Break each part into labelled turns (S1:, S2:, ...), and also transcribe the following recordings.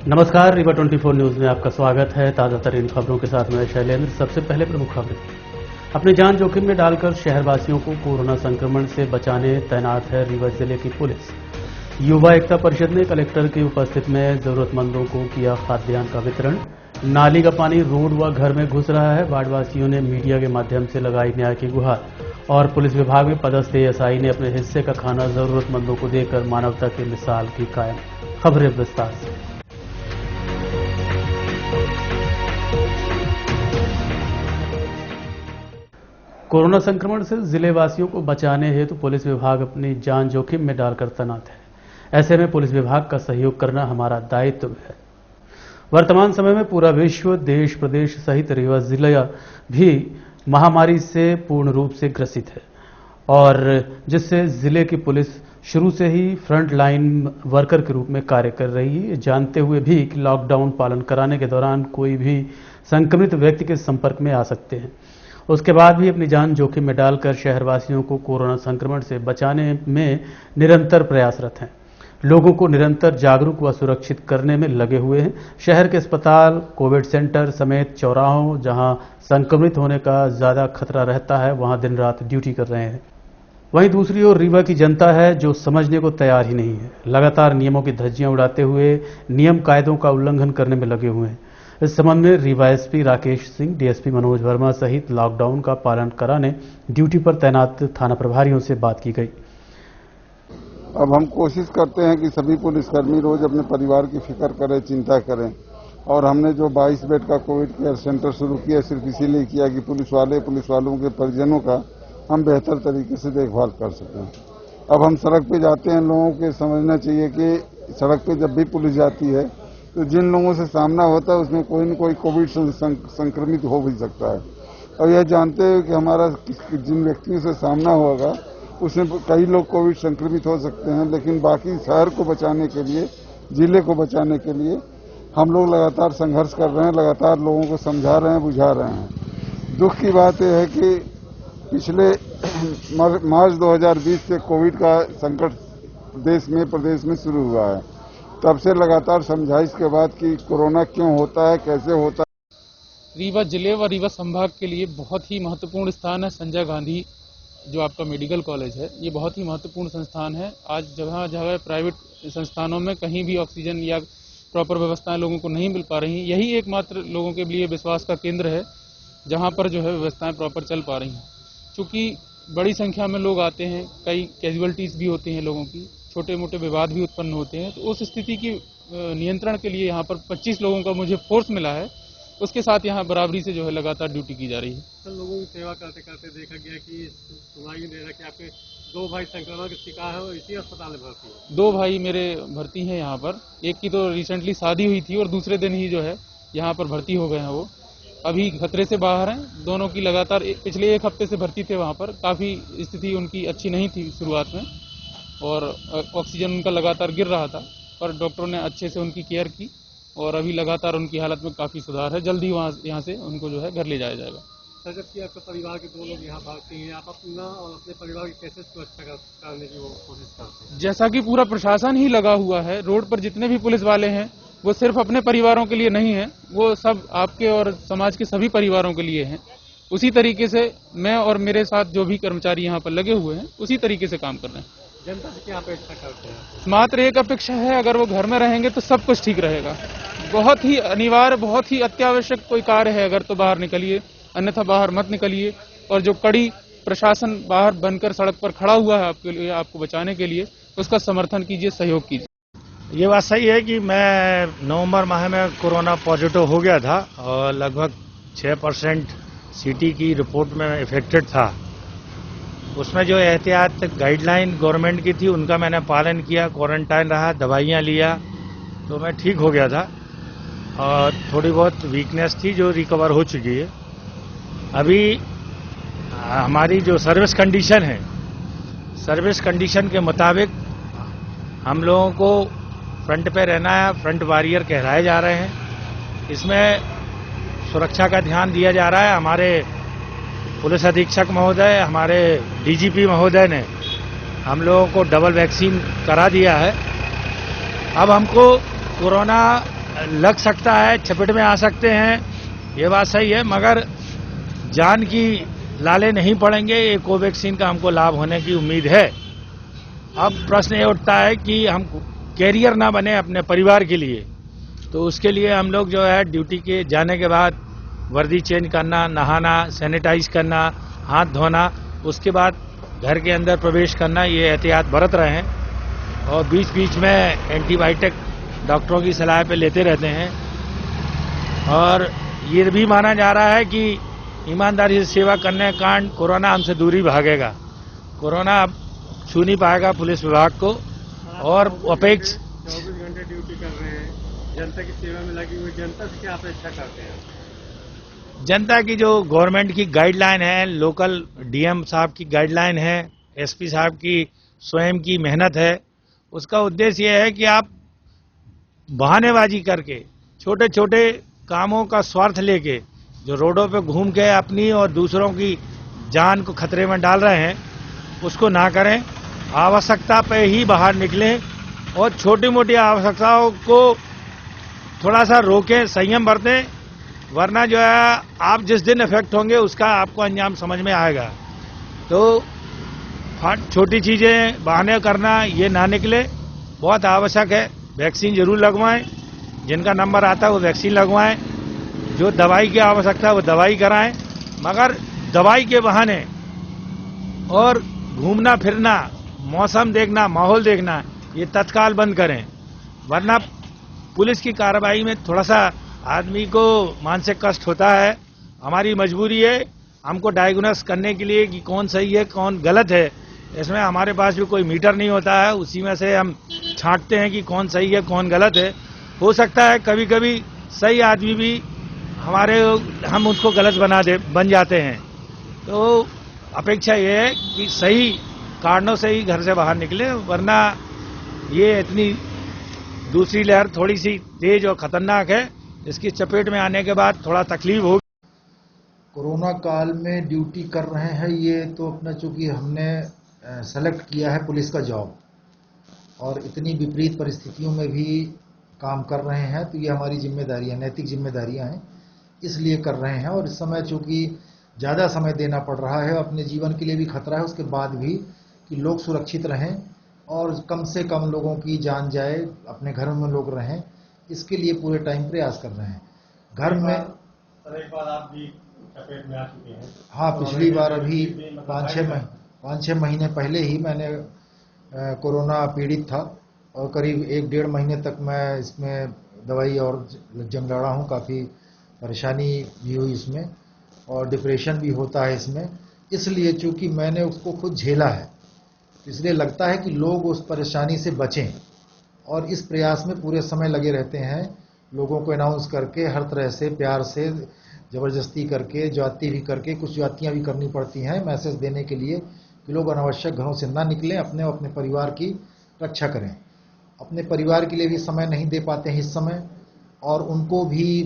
S1: नमस्कार, रीवा 24 न्यूज में आपका स्वागत है। ताजा तरीन खबरों के साथ मैं शैलेंद्र। सबसे पहले प्रमुख खबरें। अपनी जान जोखिम में डालकर शहरवासियों को कोरोना संक्रमण से बचाने तैनात है रीवा जिले की पुलिस। युवा एकता परिषद ने कलेक्टर की उपस्थिति में जरूरतमंदों को किया खाद्यान्न का वितरण। नाली का पानी रोड व घर में घुस रहा है, वार्डवासियों ने मीडिया के माध्यम से लगाई न्याय की गुहार। और पुलिस विभाग में पदस्थ एएसआई ने अपने हिस्से का खाना जरूरतमंदों को देकर मानवता की मिसाल की कायम। खबरें विस्तार से। कोरोना संक्रमण से जिले वासियों को बचाने हेतु पुलिस विभाग अपनी जान जोखिम में डालकर तैनात है। ऐसे में पुलिस विभाग का सहयोग करना हमारा दायित्व है। वर्तमान समय में पूरा विश्व, देश प्रदेश सहित रीवा जिला भी महामारी से पूर्ण रूप से ग्रसित है और जिससे जिले की पुलिस शुरू से ही फ्रंट लाइन वर्कर के रूप में कार्य कर रही है, जानते हुए भी कि लॉकडाउन पालन कराने के दौरान कोई भी संक्रमित व्यक्ति के संपर्क में आ सकते हैं। उसके बाद भी अपनी जान जोखिम में डालकर शहरवासियों को कोरोना संक्रमण से बचाने में निरंतर प्रयासरत हैं। लोगों को निरंतर जागरूक व सुरक्षित करने में लगे हुए हैं। शहर के अस्पताल, कोविड सेंटर समेत चौराहों जहां संक्रमित होने का ज्यादा खतरा रहता है, वहां दिन रात ड्यूटी कर रहे हैं। वहीं दूसरी ओर रीवा की जनता है जो समझने को तैयार ही नहीं है, लगातार नियमों की धज्जियां उड़ाते हुए नियम कायदों का उल्लंघन करने में लगे हुए हैं। इस संबंध में रीवा एसपी राकेश सिंह, डीएसपी मनोज वर्मा सहित लॉकडाउन का पालन कराने ड्यूटी पर तैनात थाना प्रभारियों से बात की गई।
S2: अब हम कोशिश करते हैं कि सभी पुलिसकर्मी रोज अपने परिवार की फिक्र करें, चिंता करें। और हमने जो 22 बेड का कोविड केयर सेंटर शुरू किया सिर्फ इसीलिए किया कि पुलिस वालों के परिजनों का हम बेहतर तरीके से देखभाल कर सकें। अब हम सड़क पे जाते हैं, लोगों के समझना चाहिए कि सड़क पे जब भी पुलिस जाती है तो जिन लोगों से सामना होता है उसमें कोई न कोई कोविड संक्रमित हो भी सकता है। और यह जानते हुए कि हमारा जिन व्यक्तियों से सामना होगा उसमें कई लोग कोविड संक्रमित हो सकते हैं, लेकिन बाकी शहर को बचाने के लिए, जिले को बचाने के लिए हम लोग लगातार संघर्ष कर रहे हैं, लगातार लोगों को समझा रहे हैं, बुझा रहे हैं। दुख की बात यह है कि पिछले मार्च 2020 से कोविड का संकट प्रदेश में शुरू हुआ है। तब से लगातार समझाइश के बाद कि कोरोना क्यों होता है, कैसे होता है।
S3: रीवा जिले व रीवा संभाग के लिए बहुत ही महत्वपूर्ण स्थान है संजय गांधी जो आपका मेडिकल कॉलेज है। ये बहुत ही महत्वपूर्ण संस्थान है। आज जगह जगह प्राइवेट संस्थानों में कहीं भी ऑक्सीजन या प्रॉपर व्यवस्थाएं लोगों को नहीं मिल पा रही। यही एकमात्र लोगों के लिए विश्वास का केंद्र है जहां पर जो है व्यवस्थाएं प्रॉपर चल पा रही हैं। चूंकि बड़ी संख्या में लोग आते हैं, कई कैजुअलिटीज भी होती हैं, लोगों की छोटे मोटे विवाद भी उत्पन्न होते हैं, तो उस स्थिति की नियंत्रण के लिए यहाँ पर 25 लोगों का मुझे फोर्स मिला है। उसके साथ यहाँ बराबरी से जो है लगातार ड्यूटी की जा रही है।
S4: तो लोगों की सेवा करते करते देखा गया कि सुनाई दे रहा कि आपके 2 भाई संक्रमण के शिकार है और इसी अस्पताल में भर्ती है।
S3: 2 भाई मेरे भर्ती हैं यहाँ पर। एक की तो रिसेंटली शादी हुई थी और दूसरे दिन ही जो है यहाँ पर भर्ती हो गए हैं। वो अभी खतरे से बाहर हैं। दोनों की लगातार पिछले 1 हफ्ते से भर्ती थे वहाँ पर। काफी स्थिति उनकी अच्छी नहीं थी शुरुआत में और ऑक्सीजन उनका लगातार गिर रहा था, पर डॉक्टरों ने अच्छे से उनकी केयर की और अभी लगातार उनकी हालत में काफी सुधार है। जल्दी यहाँ से उनको जो है घर ले जाया जाएगा।
S4: सर, जबकि आपके परिवार के 2 लोग यहाँ भागते हैं, आप अपना और अपने परिवार की कैसे सुरक्षा करने की वो कोशिश करते हैं?
S3: जैसा कि पूरा प्रशासन ही लगा हुआ है, रोड पर जितने भी पुलिस वाले हैं वो सिर्फ अपने परिवारों के लिए नहीं है, वो सब आपके और समाज के सभी परिवारों के लिए हैं। उसी तरीके से मैं और मेरे साथ जो भी कर्मचारी यहाँ पर लगे हुए हैं उसी तरीके से काम कर रहे हैं।
S4: जनता से क्या अपेक्षा करते हैं?
S3: मात्र एक अपेक्षा है, अगर वो घर में रहेंगे तो सब कुछ ठीक रहेगा। बहुत ही अनिवार्य, बहुत ही अत्यावश्यक कोई कार्य है अगर तो बाहर निकलिए, अन्यथा बाहर मत निकलिए। और जो कड़ी प्रशासन बाहर बनकर सड़क पर खड़ा हुआ है आपके लिए, आपको बचाने के लिए, उसका समर्थन कीजिए, सहयोग कीजिए।
S5: ये बात सही है कि मैं नवंबर माह में कोरोना पॉजिटिव हो गया था और लगभग 6% सिटी की रिपोर्ट में इफेक्टेड था। उसमें जो एहतियात गाइडलाइन गवर्नमेंट की थी उनका मैंने पालन किया, क्वारंटाइन रहा, दवाइयाँ लिया, तो मैं ठीक हो गया था और थोड़ी बहुत वीकनेस थी जो रिकवर हो चुकी है। अभी हमारी जो सर्विस कंडीशन है, सर्विस कंडीशन के मुताबिक हम लोगों को फ्रंट पे रहना है, फ्रंट वॉरियर कहलाए जा रहे हैं। इसमें सुरक्षा का ध्यान दिया जा रहा है। हमारे पुलिस अधीक्षक महोदय, हमारे डीजीपी महोदय ने हम लोगों को डबल वैक्सीन करा दिया है। अब हमको कोरोना लग सकता है, चपेट में आ सकते हैं, ये बात सही है, मगर जान की लाले नहीं पड़ेंगे। ये कोवैक्सीन का हमको लाभ होने की उम्मीद है। अब प्रश्न ये उठता है कि हम कैरियर ना बने अपने परिवार के लिए, तो उसके लिए हम लोग जो है ड्यूटी के जाने के बाद वर्दी चेंज करना, नहाना, सैनिटाइज करना, हाथ धोना, उसके बाद घर के अंदर प्रवेश करना, ये एहतियात बरत रहे हैं और बीच बीच में एंटीबायोटिक डॉक्टरों की सलाह पे लेते रहते हैं। और ये भी माना जा रहा है कि ईमानदारी से सेवा करने के कारण कोरोना हमसे दूरी भागेगा। कोरोना अब छू नहीं पाएगा पुलिस विभाग को। और अपेक्षा
S4: 24 घंटे ड्यूटी कर रहे हैं, जनता की सेवा में लगी हुई, जनता से क्या अपेक्षा करते हैं?
S5: जनता की जो गवर्नमेंट की गाइडलाइन है, लोकल डीएम साहब की गाइडलाइन है, एसपी साहब की स्वयं की मेहनत है, उसका उद्देश्य यह है कि आप बहानेबाजी करके छोटे छोटे कामों का स्वार्थ लेके जो रोडों पे घूम के अपनी और दूसरों की जान को खतरे में डाल रहे हैं, उसको ना करें। आवश्यकता पे ही बाहर निकलें और छोटी मोटी आवश्यकताओं को थोड़ा सा रोकें, संयम बरतें, वरना जो है आप जिस दिन इफेक्ट होंगे उसका आपको अंजाम समझ में आएगा। तो छोटी चीजें बहाने करना, ये ना निकले, बहुत आवश्यक है। वैक्सीन जरूर लगवाएं, जिनका नंबर आता है वो वैक्सीन लगवाएं, जो दवाई की आवश्यकता है वो दवाई कराएं, मगर दवाई के बहाने और घूमना फिरना, मौसम देखना, माहौल देखना, ये तत्काल बंद करें, वरना पुलिस की कार्रवाई में थोड़ा सा आदमी को मानसिक कष्ट होता है। हमारी मजबूरी है हमको डायग्नोस करने के लिए कि कौन सही है कौन गलत है। इसमें हमारे पास भी कोई मीटर नहीं होता है, उसी में से हम छांटते हैं कि कौन सही है कौन गलत है। हो सकता है कभी कभी सही आदमी भी हम उसको गलत बन जाते हैं। तो अपेक्षा ये है कि सही कारणों से ही घर से बाहर निकले, वरना ये इतनी दूसरी लहर थोड़ी सी तेज और खतरनाक है, इसकी चपेट में आने के बाद थोड़ा तकलीफ होगी।
S6: कोरोना काल में ड्यूटी कर रहे हैं, ये तो अपना चूंकि हमने सेलेक्ट किया है पुलिस का जॉब और इतनी विपरीत परिस्थितियों में भी काम कर रहे हैं, तो ये हमारी जिम्मेदारियां, नैतिक जिम्मेदारियां हैं, इसलिए कर रहे हैं। और इस समय चूंकि ज़्यादा समय देना पड़ रहा है, अपने जीवन के लिए भी खतरा है, उसके बाद भी कि लोग सुरक्षित रहें और कम से कम लोगों की जान जाए, अपने घरों में लोग रहें, इसके लिए पूरे टाइम प्रयास कर रहे हैं। घर में
S4: एक बार आप भी चपेट में आ चुके हैं।
S6: हाँ, पिछली बार अभी 5-6 महीने पहले ही मैंने कोरोना पीड़ित था और करीब 1-1.5 महीने तक मैं इसमें दवाई और जंगलाड़ा हूँ। काफ़ी परेशानी भी हुई इसमें और डिप्रेशन भी होता है इसमें, इसलिए चूंकि मैंने उसको खुद झेला है, इसलिए लगता है कि लोग उस परेशानी से बचें और इस प्रयास में पूरे समय लगे रहते हैं, लोगों को अनाउंस करके, हर तरह से प्यार से, ज़बरदस्ती करके, जाती भी करके, कुछ जातियाँ भी करनी पड़ती हैं मैसेज देने के लिए कि लोग अनावश्यक घरों से ना निकलें, अपने परिवार की रक्षा करें। अपने परिवार के लिए भी समय नहीं दे पाते हैं इस समय और उनको भी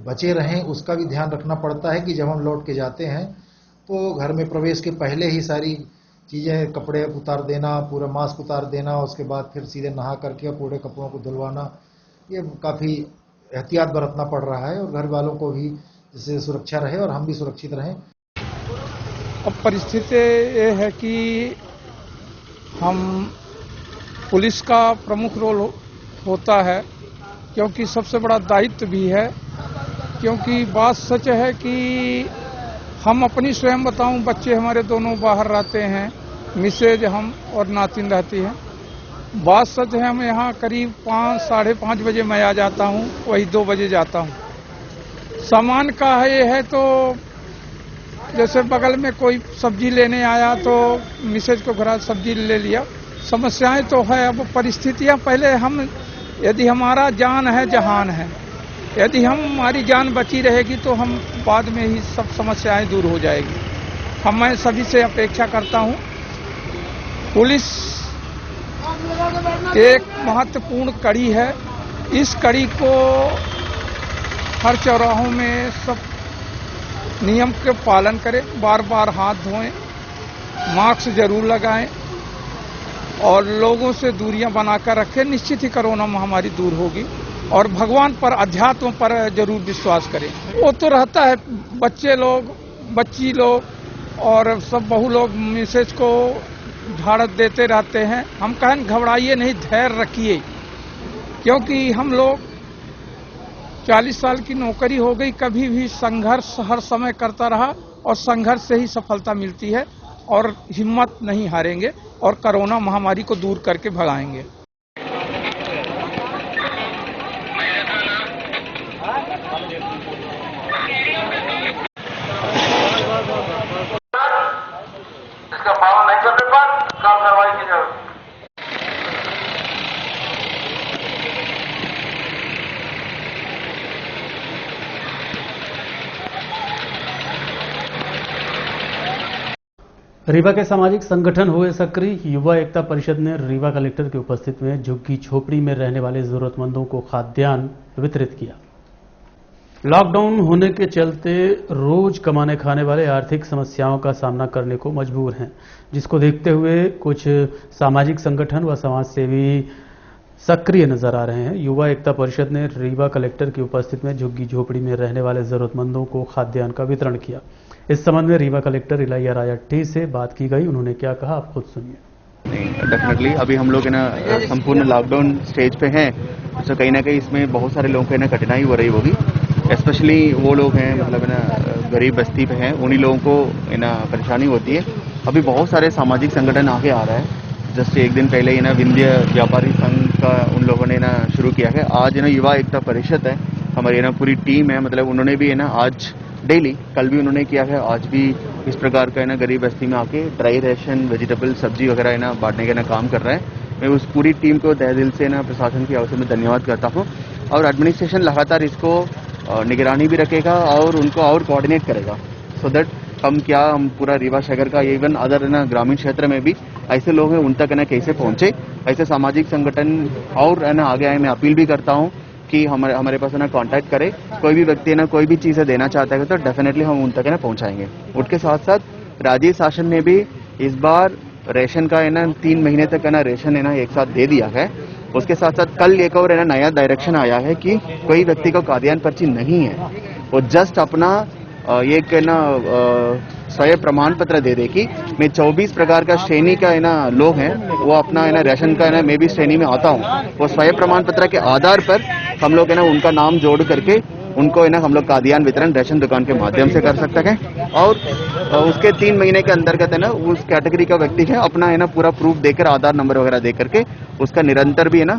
S6: बचे रहें, उसका भी ध्यान रखना पड़ता है कि जब हम लौट के जाते हैं तो घर में प्रवेश के पहले ही सारी चीज़ें, कपड़े उतार देना, पूरा मास्क उतार देना, उसके बाद फिर सीधे नहा करके पूरे कपड़ों को धुलवाना, ये काफ़ी एहतियात बरतना पड़ रहा है और घर वालों को भी इससे सुरक्षा रहे और हम भी सुरक्षित रहें।
S7: अब परिस्थिति ये है कि हम पुलिस का प्रमुख रोल होता है, क्योंकि सबसे बड़ा दायित्व भी है, क्योंकि बात सच है कि हम अपनी स्वयं बताऊं, बच्चे हमारे दोनों बाहर रहते हैं, मिसेज हम और नातिन रहती हैं। बात सच है, हम यहाँ करीब 5-5:30 बजे मैं आ जाता हूँ, वही 2 बजे जाता हूँ। सामान का है तो जैसे बगल में कोई सब्जी लेने आया तो मिसेज को घर सब्जी ले लिया। समस्याएं तो है, अब परिस्थितियां, पहले हम, यदि हमारा जान है जहान है, यदि हमारी जान बची रहेगी तो हम बाद में ही सब समस्याएं दूर हो जाएगी। मैं सभी से अपेक्षा करता हूं, पुलिस एक महत्वपूर्ण कड़ी है, इस कड़ी को हर चौराहों में सब नियम के पालन करें, बार बार हाथ धोएं, मास्क जरूर लगाएं और लोगों से दूरियां बनाकर रखें। निश्चित ही कोरोना महामारी दूर होगी। और भगवान पर, अध्यात्म पर जरूर विश्वास करें। वो तो रहता है, बच्चे लोग, बच्ची लोग और सब बहू लोग मिसेज को झाड़त देते रहते हैं। हम कहें घबराइए नहीं, धैर्य रखिए, क्योंकि हम लोग 40 साल की नौकरी हो गई, कभी भी संघर्ष हर समय करता रहा और संघर्ष से ही सफलता मिलती है और हिम्मत नहीं हारेंगे और कोरोना महामारी को दूर करके भगाएंगे।
S8: इसका पालन नहीं करने पर काम कार्रवाई की जाएगी।
S1: रीवा के सामाजिक संगठन हुए सक्रिय। युवा एकता परिषद ने रीवा कलेक्टर की उपस्थिति में झुग्गी झोपड़ी में रहने वाले जरूरतमंदों को खाद्यान्न वितरित किया। लॉकडाउन होने के चलते रोज कमाने खाने वाले आर्थिक समस्याओं का सामना करने को मजबूर हैं, जिसको देखते हुए कुछ सामाजिक संगठन व समाजसेवी सक्रिय नजर आ रहे हैं। युवा एकता परिषद ने रीवा कलेक्टर की उपस्थिति में झुग्गी झोपड़ी में रहने वाले जरूरतमंदों को खाद्यान्न का वितरण किया। इस संबंध में रीवा कलेक्टर इलाइया राजट्टी से बात की गई। उन्होंने क्या कहा, आप खुद सुनिए।
S9: नहीं, डेफिनेटली अभी हम लोग है ना संपूर्ण लॉकडाउन स्टेज पे हैं, तो कहीं ना कहीं इसमें बहुत सारे लोगों को ना कठिनाई हो रही होगी। स्पेशली वो लोग हैं, मतलब है ना गरीब बस्ती पे हैं, उन्हीं लोगों को है ना परेशानी होती है। अभी बहुत सारे सामाजिक संगठन आगे आ रहा है। जस्ट एक दिन पहले ही ना विंध्य व्यापारी संघ का उन लोगों ने ना शुरू किया है। आज है ना युवा एकता परिषद है, हमारी ना पूरी टीम है, मतलब उन्होंने भी है ना आज डेली, कल भी उन्होंने किया है, आज भी इस प्रकार का है ना गरीब बस्ती में आके ड्राई रेशन, वेजिटेबल, सब्जी वगैरह है ना बांटने का ना काम कर रहा है। मैं उस पूरी टीम को तहे दिल से ना प्रशासन की ओर से मैं धन्यवाद करता हूँ। और एडमिनिस्ट्रेशन लगातार इसको निगरानी भी रखेगा और उनको और कोऑर्डिनेट करेगा, सो दैट हम पूरा रीवा शहर का, इवन अदर ना ग्रामीण क्षेत्र में भी ऐसे लोग हैं उन तक है ना कैसे पहुंचे। ऐसे सामाजिक संगठन और है ना आगे आए। मैं अपील भी करता हूं कि हमारे पास है ना कांटेक्ट करे। कोई भी व्यक्ति है ना कोई भी चीजें देना चाहता है तो डेफिनेटली हम उन तक है ना पहुंचाएंगे। उसके साथ साथ राज्य शासन ने भी इस बार रेशन का है ना 3 महीने तक है ना रेशन है ना एक साथ दे दिया है। उसके साथ साथ कल एक और है ना नया डायरेक्शन आया है कि कोई व्यक्ति को खाद्यान्न पर्ची नहीं है, वो जस्ट अपना एक है ना स्वयं प्रमाण पत्र दे दे कि मैं 24 प्रकार का श्रेणी का है ना लोग हैं, वो अपना है ना राशन का है ना मैं भी श्रेणी में आता हूँ, वो स्वयं प्रमाण पत्र के आधार पर हम लोग है ना उनका नाम जोड़ करके उनको है ना हम लोग खाद्यान्न वितरण राशन दुकान के माध्यम से कर सकते हैं। और उसके 3 महीने के अंतर्गत है ना उस कैटेगरी का व्यक्ति है अपना है ना पूरा प्रूफ देकर, आधार नंबर वगैरह दे करके उसका निरंतर भी है ना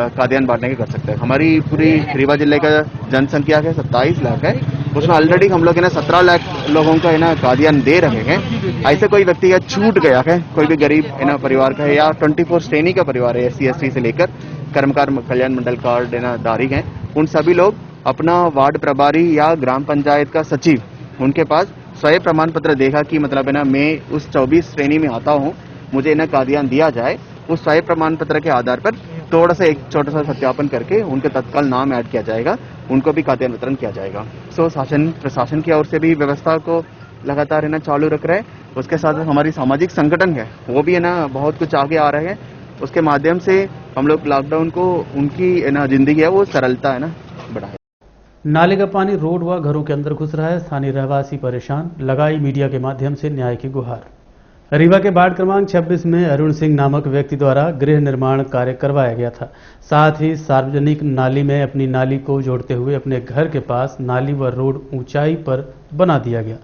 S9: खाद्यान्न बांटने के कर सकते हैं। हमारी पूरी रीवा जिले का जनसंख्या है 27 लाख है, उसमें ऑलरेडी हम लोग है ना 17 लाख लोगों का है ना खाद्यान्न दे रहे हैं। ऐसे कोई व्यक्ति या छूट गया है, कोई भी गरीब है ना परिवार का है या 24 श्रेणी का परिवार है, SC ST से लेकर कर्मकार कल्याण मंडल कार्ड है ना धारी है, उन सभी लोग अपना वार्ड प्रभारी या ग्राम पंचायत का सचिव उनके पास स्वयं प्रमाण पत्र देगा कि मतलब है ना मैं उस 24 श्रेणी में आता हूँ, मुझे ना खाद्यान्न दिया जाए। उस स्वयं प्रमाण पत्र के आधार पर थोड़ा सा एक छोटा सा सत्यापन करके उनके तत्काल नाम ऐड किया जाएगा, उनको भी खाद्यान्न वितरण किया जाएगा। सो प्रशासन की ओर से भी व्यवस्था को लगातार है ना चालू रख रहे हैं। उसके साथ हमारी सामाजिक संगठन है वो भी है ना बहुत कुछ आगे आ रहे हैं। उसके माध्यम से हम लोग लॉकडाउन को उनकी है ना जिंदगी है वो सरलता है ना बढ़ाए।
S1: नाले का पानी रोड व घरों के अंदर घुस रहा है, स्थानीय रहवासी परेशान, लगाई मीडिया के माध्यम से न्याय की गुहार। रीवा के वार्ड क्रमांक 26 में अरुण सिंह नामक व्यक्ति द्वारा गृह निर्माण कार्य करवाया गया था। साथ ही सार्वजनिक नाली में अपनी नाली को जोड़ते हुए अपने घर के पास नाली व रोड ऊंचाई पर बना दिया गया,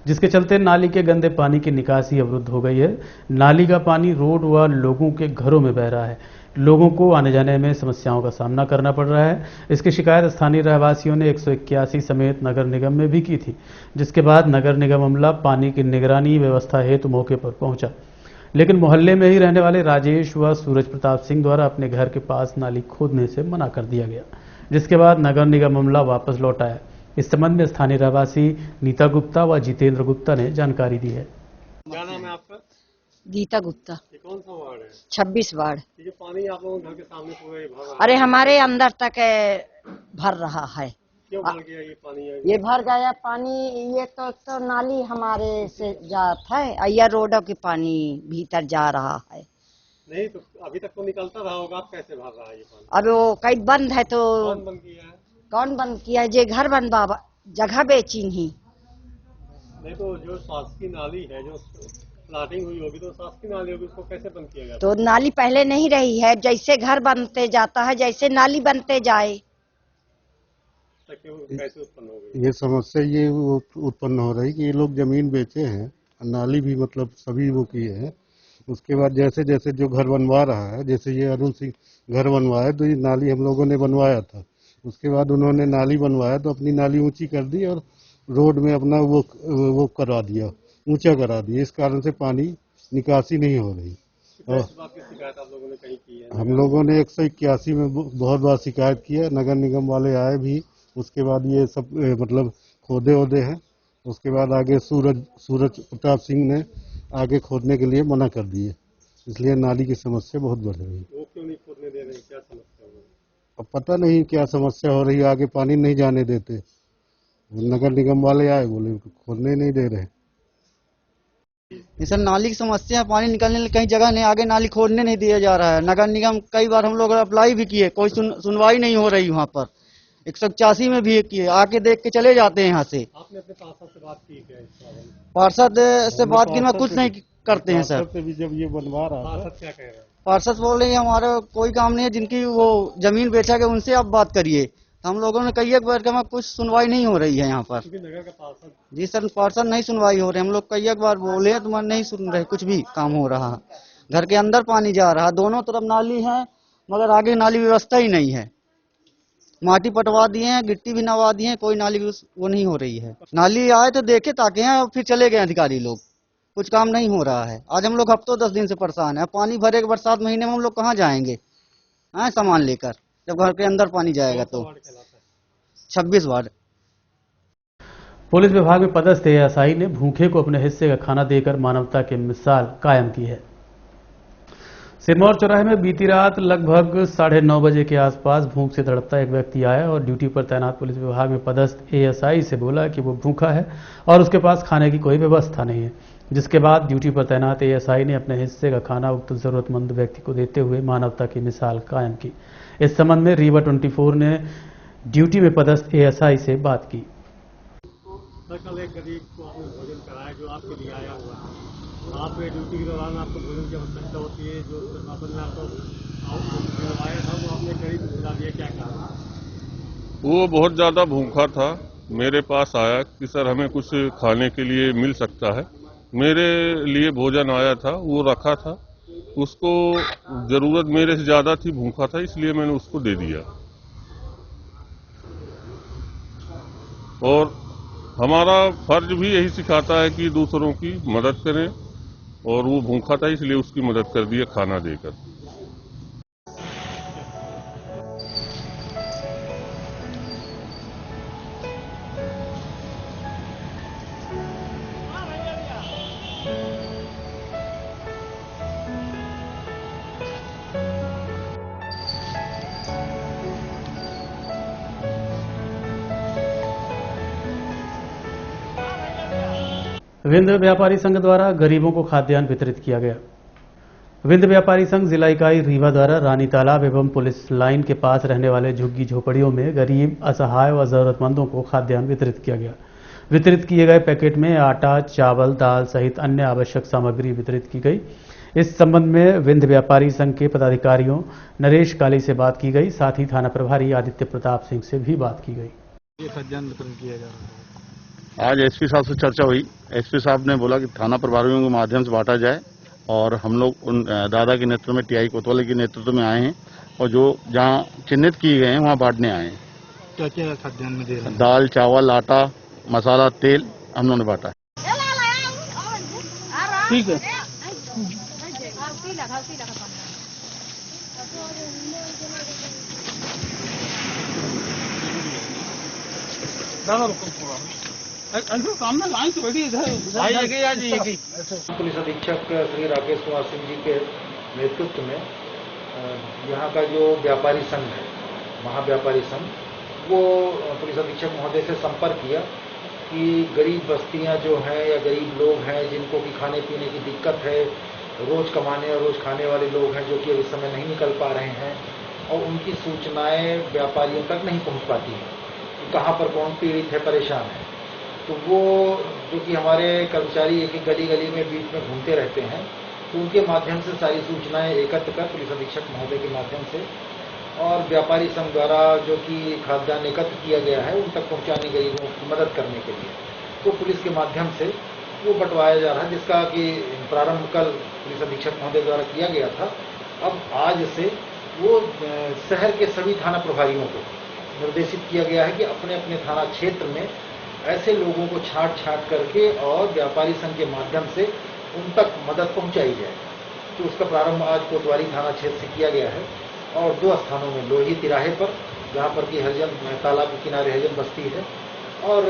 S1: जिसके चलते नाली के गंदे पानी की निकासी अवरुद्ध हो गई है। नाली का पानी रोड व लोगों के घरों में बह रहा है, लोगों को आने जाने में समस्याओं का सामना करना पड़ रहा है। इसकी शिकायत स्थानीय रहवासियों ने 181 समेत नगर निगम में भी की थी, जिसके बाद नगर निगम अमला पानी की निगरानी व्यवस्था हेतु मौके पर पहुंचा, लेकिन मोहल्ले में ही रहने वाले राजेश व सूरज प्रताप सिंह द्वारा अपने घर के पास नाली खोदने से मना कर दिया गया, जिसके बाद नगर निगम अमला वापस लौट आया। इस संबंध में स्थानीय रहवासी नीता गुप्ता व जितेंद्र गुप्ता ने जानकारी दी है।
S4: क्या नाम है आपका?
S10: गीता गुप्ता।
S4: ये कौन सा वार्ड है?
S10: 26 वार्ड।
S4: ये जो पानी आप लोगों के घर के सामने पूरा ये भर रहा है,
S10: अरे हमारे अंदर तक भर रहा है।
S4: क्यों भर गया ये पानी?
S10: ये भर गया पानी, ये तो नाली हमारे से जाता है, या रोडों के पानी भीतर जा रहा है।
S4: नहीं तो अभी तक तो निकलता रहा होगा, आप कैसे भर रहा है ये पानी?
S10: अब वो कई बंद है तो
S4: कौन बंद किया है?
S10: कौन बंद किया है? जे घर बनवा जगह बेची ही।
S4: नहीं तो जो शासकीय नाली है, जो प्लाटिंग हुई होगी तो शासकीय नाली होगी, उसको कैसे बंद किया गया?
S10: तो नाली पहले नहीं रही है, जैसे घर बनते जाता है जैसे नाली बनते जाए।
S4: कैसे उत्पन्न हो गई
S11: ये समस्या? ये उत्पन्न हो रही कि ये लोग जमीन बेचे हैं, नाली भी मतलब सभी वो किए हैं। उसके बाद जैसे जैसे जो घर बनवा रहा है, जैसे ये अरुण सिंह घर बनवाया तो ये नाली हम लोगों ने बनवाया था। उसके बाद उन्होंने नाली बनवाया तो अपनी नाली ऊंची कर दी और रोड में अपना वो करा दिया, ऊंचा करा दिया। इस कारण से पानी निकासी नहीं हो रही। और
S4: शिकायत आप लोगों ने कहीं की है?
S11: हम लोगों ने 181 में बहुत बार शिकायत की है, नगर निगम वाले आए भी। उसके बाद ये सब मतलब खोदे वोदे हैं। उसके बाद आगे सूरज प्रताप सिंह ने आगे खोदने के लिए मना कर दिए, इसलिए नाली की समस्या बहुत बढ़ रही है।
S4: वो क्यों नहीं खोदने दे रहे, क्या समस्या हो रही?
S11: अब पता नहीं क्या समस्या हो रही है, आगे पानी नहीं जाने देते। नगर निगम वाले आए, बोले खोदने नहीं दे रहे।
S12: सर नाली की समस्या है, पानी निकलने लिए कहीं जगह नहीं, आगे नाली खोदने नहीं दिया जा रहा है। नगर निगम कई बार हम लोग अप्लाई भी किए, कोई सुनवाई नहीं हो रही। वहाँ पर 185 में भी किए, आके देख के चले जाते हैं यहाँ से।
S4: आपने अपने पार्षद से बात की क्या?
S12: पार्षद से बात की, कुछ नहीं करते हैं सर।
S11: भी जब ये बनवा रहा था,
S4: पार्षद क्या कह रहे हैं?
S12: पार्षद बोल रहे हैं हमारा कोई काम नहीं है, जिनकी वो जमीन बेचा गया उनसे आप बात करिए। हम लोगों ने कई एक बार कहा, कुछ सुनवाई नहीं हो रही है यहाँ पर।
S4: नगर का पार्षद? जी
S12: सर, पार्षद नहीं सुनवाई हो रही। हम लोग कई एक बार बोले हैं, तुम्हारे नहीं सुन रहे, कुछ भी काम हो रहा है। घर के अंदर पानी जा रहा है, दोनों तरफ नाली है मगर आगे नाली व्यवस्था ही नहीं है। माटी पटवा दिए हैं, गिट्टी भी नवा दिए हैं, कोई नाली वो नहीं हो रही है। नाली आए तो देखे ताके हैं, फिर चले गए अधिकारी लोग। कुछ काम नहीं हो रहा है। आज हम लोग हफ्तों 10 दिन से परेशान है। पानी भरे के बरसात महीने में हम लोग कहाँ जाएंगे सामान लेकर, जब घर के अंदर पानी जाएगा तो। 26 वार्ड।
S1: पुलिस विभाग में पदस्थ एएसआई ने भूखे को अपने हिस्से का खाना देकर मानवता की मिसाल कायम की है। सिरमौर चौराहे में बीती रात लगभग 9:30 बजे के आसपास भूख से तड़पता एक व्यक्ति आया और ड्यूटी पर तैनात पुलिस विभाग में पदस्थ एएसआई से बोला कि वो भूखा है और उसके पास खाने की कोई व्यवस्था नहीं है, जिसके बाद ड्यूटी पर तैनात एएसआई ने अपने हिस्से का खाना उक्त जरूरतमंद व्यक्ति को देते हुए मानवता की मिसाल कायम की। इस संबंध में रीवा 24 ने ड्यूटी में पदस्थ एएसआई से बात की।
S4: कल एक गरीब को आपने भोजन कराया जो आपके लिए आया हुआ है। आप ड्यूटी के दौरान आपको भोजन की आवश्यकता होती है, जो प्रशासन ने आपको आया था वो आपने गरीब को खिला दिया, क्या कहा?
S13: वो बहुत ज़्यादा भूखा था, मेरे पास आया कि सर हमें कुछ खाने के लिए मिल सकता है। मेरे लिए भोजन आया था, वो रखा था, उसको ज़रूरत मेरे से ज़्यादा थी, भूखा था, इसलिए मैंने उसको दे दिया। और हमारा फर्ज भी यही सिखाता है कि दूसरों की मदद करें, और वो भूखा था इसलिए उसकी मदद कर दिया खाना देकर।
S1: विंध्य व्यापारी संघ द्वारा गरीबों को खाद्यान्न वितरित किया गया। विंध्य व्यापारी संघ जिला इकाई रीवा द्वारा रानी तालाब एवं पुलिस लाइन के पास रहने वाले झुग्गी झोपड़ियों में गरीब, असहाय व जरूरतमंदों को खाद्यान्न वितरित किया गया। वितरित किए गए पैकेट में आटा, चावल, दाल सहित अन्य आवश्यक सामग्री वितरित की गई। इस संबंध में विंध्य व्यापारी संघ के पदाधिकारियों नरेश काली से बात की गई, साथ ही थाना प्रभारी आदित्य प्रताप सिंह से भी बात की गई।
S14: ये खाद्यान्न वितरण किया जा रहा है।
S15: आज एसपी साहब से चर्चा हुई। एसपी साहब ने बोला कि थाना प्रभारियों के माध्यम से बांटा जाए, और हम लोग उन दादा के नेतृत्व में, टीआई कोतवाली के नेतृत्व में आए हैं और जो जहां चिन्हित किए गए हैं वहां बांटने आए हैं।
S14: क्या क्या खाद्यान्न में दे रहे हैं?
S15: दाल, चावल, आटा, मसाला, तेल हम लोगों ने बांटा है।
S14: ठीक है।
S7: सामने लाइन तो बैठी इधर।
S6: पुलिस अधीक्षक श्री राकेश कुमार सिंह जी के नेतृत्व में यहाँ का जो व्यापारी संघ है, महाव्यापारी संघ, वो पुलिस अधीक्षक महोदय से संपर्क किया कि गरीब बस्तियाँ जो हैं या गरीब लोग हैं जिनको कि खाने पीने की दिक्कत है, रोज कमाने और रोज खाने वाले लोग हैं जो कि इस समय नहीं निकल पा रहे हैं और उनकी सूचनाएं व्यापारियों तक नहीं पहुंच पाती हैं कि कहाँ पर कौन पीड़ित है, परेशान है। तो वो जो कि हमारे कर्मचारी एक एक गली गली में बीच में घूमते रहते हैं, तो उनके माध्यम से सारी सूचनाएं एकत्र कर पुलिस अधीक्षक महोदय के माध्यम से और व्यापारी संघ द्वारा जो कि खाद्यान्न एकत्र किया गया है उन तक पहुंचाने गरीबों की मदद करने के लिए तो पुलिस के माध्यम से वो बंटवाया जा रहा है, जिसका कि प्रारंभ कल पुलिस अधीक्षक महोदय द्वारा किया गया था। अब आज से वो शहर के सभी थाना प्रभारियों को निर्देशित किया गया है कि अपने अपने थाना क्षेत्र में ऐसे लोगों को छांट करके और व्यापारी संघ के माध्यम से उन तक मदद पहुंचाई जाए। तो उसका प्रारंभ आज कोतवाली थाना क्षेत्र से किया गया है और 2 स्थानों में लोही तिराहे पर, जहां पर कि हरिजन तालाब के किनारे हरिजन बस्ती है, और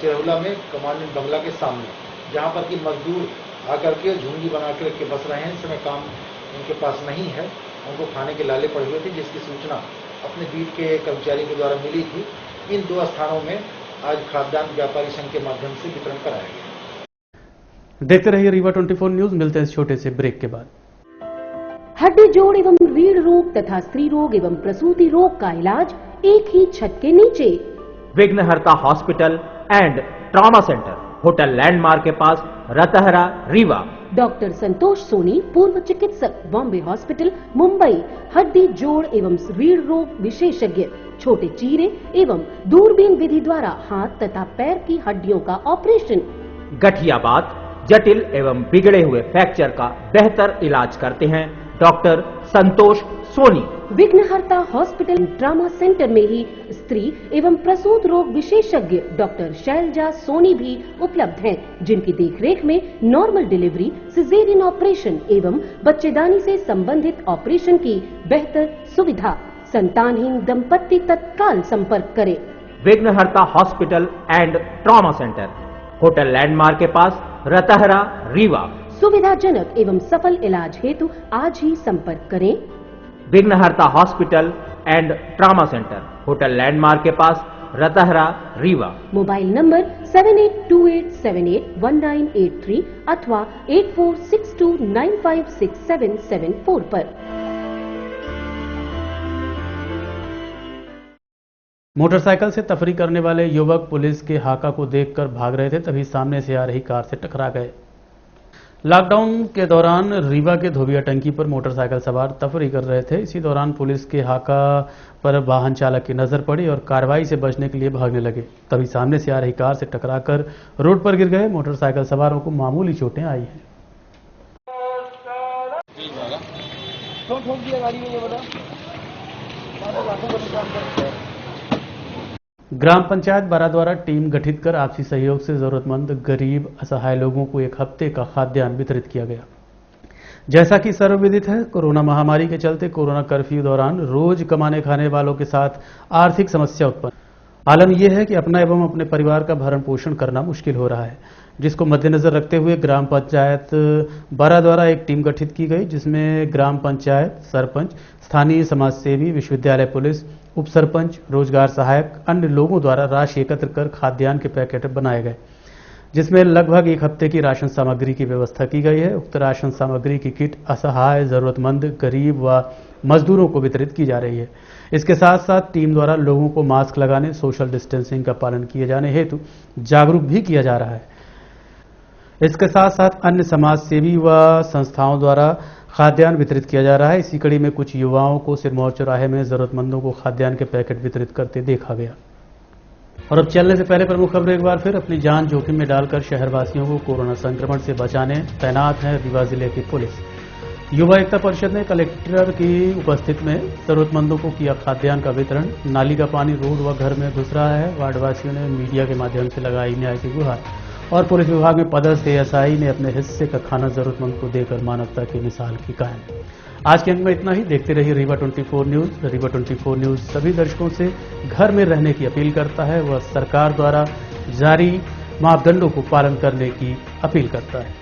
S6: चिरहुला में कमांडेंट बंगला के सामने, जहां पर कि मजदूर आकर के झुंगी बना के बस रहे हैं। इस समय काम उनके पास नहीं है, उनको खाने के लाले पड़े हुए थे, जिसकी सूचना अपने बीट के कर्मचारी के द्वारा मिली थी। इन 2 स्थानों में आज खाद्यान्न व्यापारी संघ के माध्यम से वितरण कराया गया।
S1: देखते रहिए रीवा 24 न्यूज। मिलते हैं इस छोटे से ब्रेक के बाद।
S16: हड्डी जोड़ एवं रीढ़ रोग तथा स्त्री रोग एवं प्रसूति रोग का इलाज एक ही छत के नीचे।
S17: विघ्नहर्ता hospital and trauma centre, hotel landmark के पास, रतहरा, रीवा।
S16: डॉक्टर संतोष सोनी, पूर्व चिकित्सक, बॉम्बे हॉस्पिटल, मुंबई। हड्डी जोड़ एवं रीढ़ रोग विशेषज्ञ, छोटे चीरे एवं दूरबीन विधि द्वारा हाथ तथा पैर की हड्डियों का ऑपरेशन।
S17: गठियाबात, जटिल एवं बिगड़े हुए फ्रैक्चर का बेहतर इलाज करते हैं डॉक्टर संतोष सोनी।
S16: विघ्नहर्ता हॉस्पिटल ट्रामा सेंटर में ही स्त्री एवं प्रसूत रोग विशेषज्ञ डॉक्टर शैलजा सोनी भी उपलब्ध हैं, जिनकी देखरेख में नॉर्मल डिलीवरी, सिजेरियन ऑपरेशन एवं बच्चेदानी से संबंधित ऑपरेशन की बेहतर सुविधा। संतानहीन दंपत्ति तत्काल संपर्क करें।
S17: विघ्नहर्ता hospital and trauma centre, hotel landmark के पास, रतहरा, रीवा।
S16: सुविधाजनक एवं सफल इलाज हेतु आज ही संपर्क करें।
S17: विघ्नहर्ता hospital and trauma centre, hotel landmark के पास, रतहरा, रीवा।
S16: मोबाइल नंबर 7828781983 अथवा 8462956774 पर।
S1: मोटरसाइकिल से तफरी करने वाले युवक पुलिस के हाका को देखकर भाग रहे थे, तभी सामने से आ रही कार से टकरा गए। लॉकडाउन के दौरान रीवा के धोबिया टंकी पर मोटरसाइकिल सवार तफरी कर रहे थे। इसी दौरान पुलिस के हाका पर वाहन चालक की नजर पड़ी और कार्रवाई से बचने के लिए भागने लगे, तभी सामने से आ रही कार से टकराकर रोड पर गिर गए। मोटरसाइकिल सवारों को मामूली चोटें आई हैं। ग्राम पंचायत बारा द्वारा टीम गठित कर आपसी सहयोग से जरूरतमंद गरीब असहाय लोगों को 1 हफ्ते का खाद्यान्न वितरित किया गया। जैसा कि सर्वविदित है, कोरोना महामारी के चलते कोरोना कर्फ्यू दौरान रोज कमाने खाने वालों के साथ आर्थिक समस्या उत्पन्न। आलम यह है कि अपना एवं अपने परिवार का भरण पोषण करना मुश्किल हो रहा है, जिसको मद्देनजर रखते हुए ग्राम पंचायत बारा द्वारा एक टीम गठित की गई, जिसमें ग्राम पंचायत, सरपंच, स्थानीय समाजसेवी, विश्वविद्यालय पुलिस, उप सरपंच, रोजगार सहायक, अन्य लोगों द्वारा राशि एकत्र कर खाद्यान्न के पैकेट बनाए गए, जिसमें लगभग 1 हफ्ते की राशन सामग्री की व्यवस्था की गई है। उक्त राशन सामग्री की किट असहाय, जरूरतमंद, गरीब व मजदूरों को वितरित की जा रही है। इसके साथ साथ टीम द्वारा लोगों को मास्क लगाने, सोशल डिस्टेंसिंग का पालन किए जाने हेतु जागरूक भी किया जा रहा है। इसके साथ साथ अन्य समाज सेवी व संस्थाओं द्वारा खाद्यान्न वितरित किया जा रहा है। इसी कड़ी में कुछ युवाओं को सिरमौर चौराहे में जरूरतमंदों को खाद्यान्न के पैकेट वितरित करते देखा गया। और अब चलने से पहले प्रमुख खबरें एक बार फिर। अपनी जान जोखिम में डालकर शहरवासियों को कोरोना संक्रमण से बचाने तैनात है रीवा जिले की पुलिस। युवा एकता परिषद ने कलेक्टर की उपस्थिति में जरूरतमंदों को किया खाद्यान्न का वितरण। नाली का पानी रोड व घर में घुस रहा है, वार्डवासियों ने मीडिया के माध्यम से लगाई न्याय की गुहार। और पुलिस विभाग में पदस्थ एएसआई ने अपने हिस्से का खाना जरूरतमंद को देकर मानवता की मिसाल की कायम। आज के अंक में इतना ही। देखते रहिए रीवा 24 न्यूज। रीवा 24 न्यूज सभी दर्शकों से घर में रहने की अपील करता है व सरकार द्वारा जारी मापदंडों को पालन करने की अपील करता है।